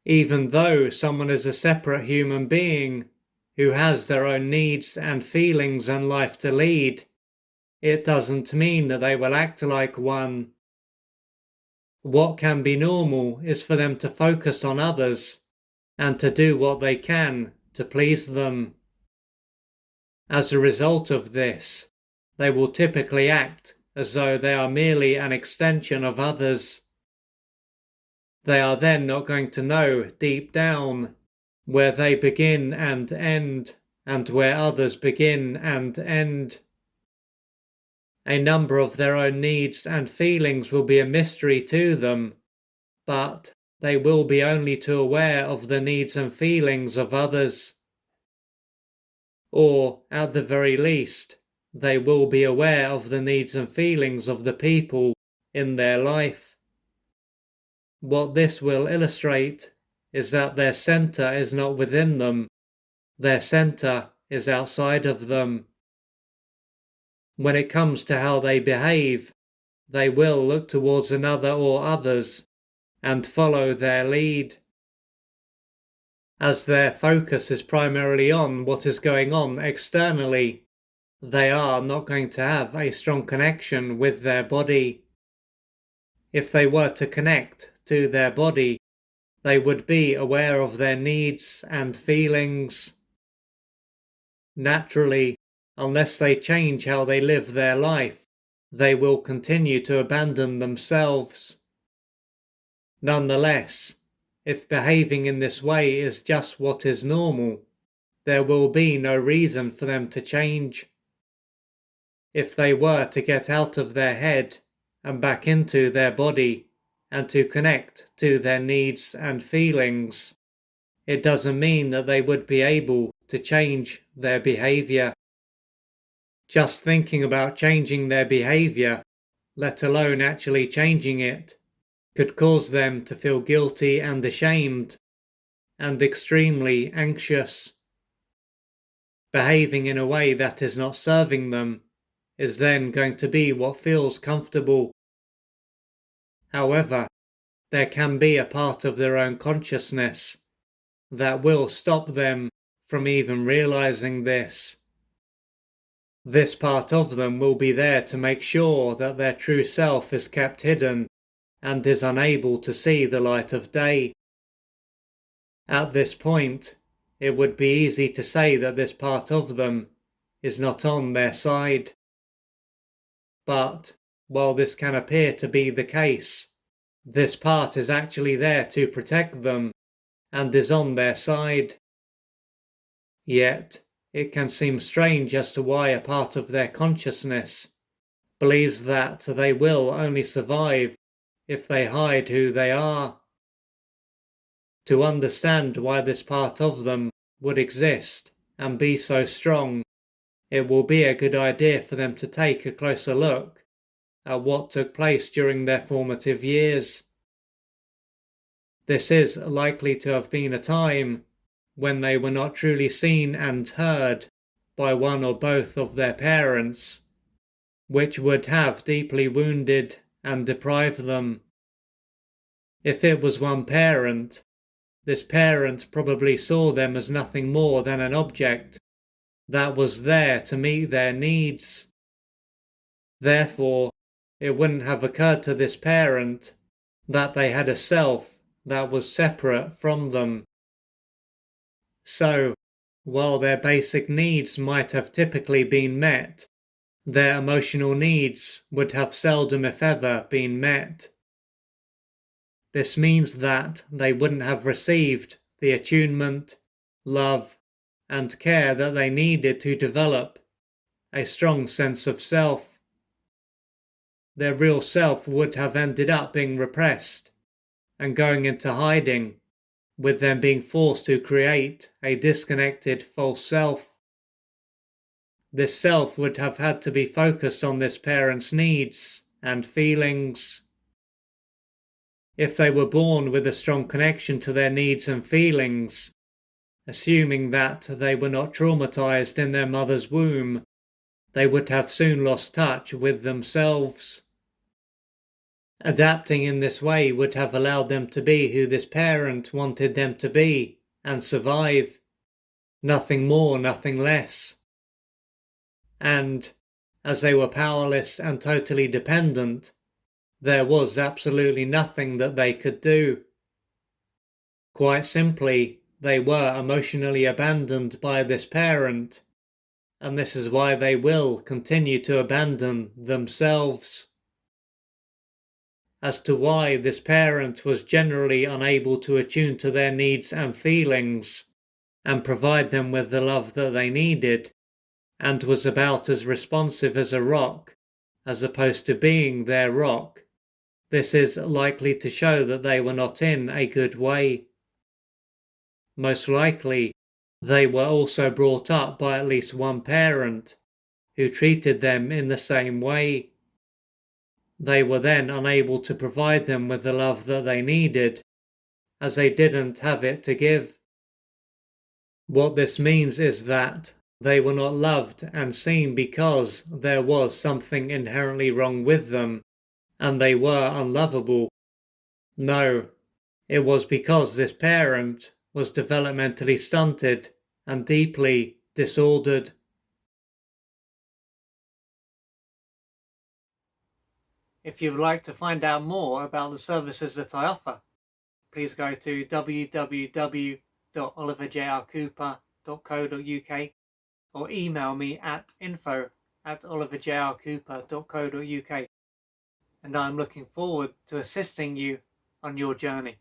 Even though someone is a separate human being who has their own needs and feelings and life to lead, it doesn't mean that they will act like one. What can be normal is for them to focus on others and to do what they can to please them. As a result of this, they will typically act as though they are merely an extension of others. They are then not going to know deep down where they begin and end, and where others begin and end. A number of their own needs and feelings will be a mystery to them, but they will be only too aware of the needs and feelings of others. Or, at the very least, they will be aware of the needs and feelings of the people in their life. What this will illustrate is that their center is not within them, their center is outside of them. When it comes to how they behave, they will look towards another or others and follow their lead. As their focus is primarily on what is going on externally, they are not going to have a strong connection with their body. If they were to connect to their body, they would be aware of their needs and feelings. Naturally, unless they change how they live their life, they will continue to abandon themselves. Nonetheless, if behaving in this way is just what is normal, there will be no reason for them to change. If they were to get out of their head and back into their body and to connect to their needs and feelings, it doesn't mean that they would be able to change their behavior. Just thinking about changing their behavior, let alone actually changing it, could cause them to feel guilty and ashamed, and extremely anxious. Behaving in a way that is not serving them is then going to be what feels comfortable. However, there can be a part of their own consciousness that will stop them from even realizing this. This part of them will be there to make sure that their true self is kept hidden and is unable to see the light of day. At this point, it would be easy to say that this part of them is not on their side. But, while this can appear to be the case, this part is actually there to protect them and is on their side. Yet, it can seem strange as to why a part of their consciousness believes that they will only survive if they hide who they are. To understand why this part of them would exist and be so strong, it will be a good idea for them to take a closer look at what took place during their formative years. This is likely to have been a time when they were not truly seen and heard by one or both of their parents, which would have deeply wounded and deprived them. If it was one parent, this parent probably saw them as nothing more than an object that was there to meet their needs. Therefore, it wouldn't have occurred to this parent that they had a self that was separate from them. So, while their basic needs might have typically been met, their emotional needs would have seldom if ever been met. This means that they wouldn't have received the attunement, love, and care that they needed to develop a strong sense of self. Their real self would have ended up being repressed and going into hiding, with them being forced to create a disconnected false self. This self would have had to be focused on this parent's needs and feelings. If they were born with a strong connection to their needs and feelings, assuming that they were not traumatized in their mother's womb, they would have soon lost touch with themselves. Adapting in this way would have allowed them to be who this parent wanted them to be and survive. Nothing more, nothing less. And, as they were powerless and totally dependent, there was absolutely nothing that they could do. Quite simply, they were emotionally abandoned by this parent, and this is why they will continue to abandon themselves. As to why this parent was generally unable to attune to their needs and feelings and provide them with the love that they needed, and was about as responsive as a rock, as opposed to being their rock, this is likely to show that they were not in a good way. Most likely, they were also brought up by at least one parent, who treated them in the same way. They were then unable to provide them with the love that they needed, as they didn't have it to give. What this means is that they were not loved and seen because there was something inherently wrong with them, and they were unlovable. No, it was because this parent was developmentally stunted and deeply disordered. If you would like to find out more about the services that I offer, please go to www.oliverjrcooper.co.uk or email me at info@oliverjrcooper.co.uk, and I'm looking forward to assisting you on your journey.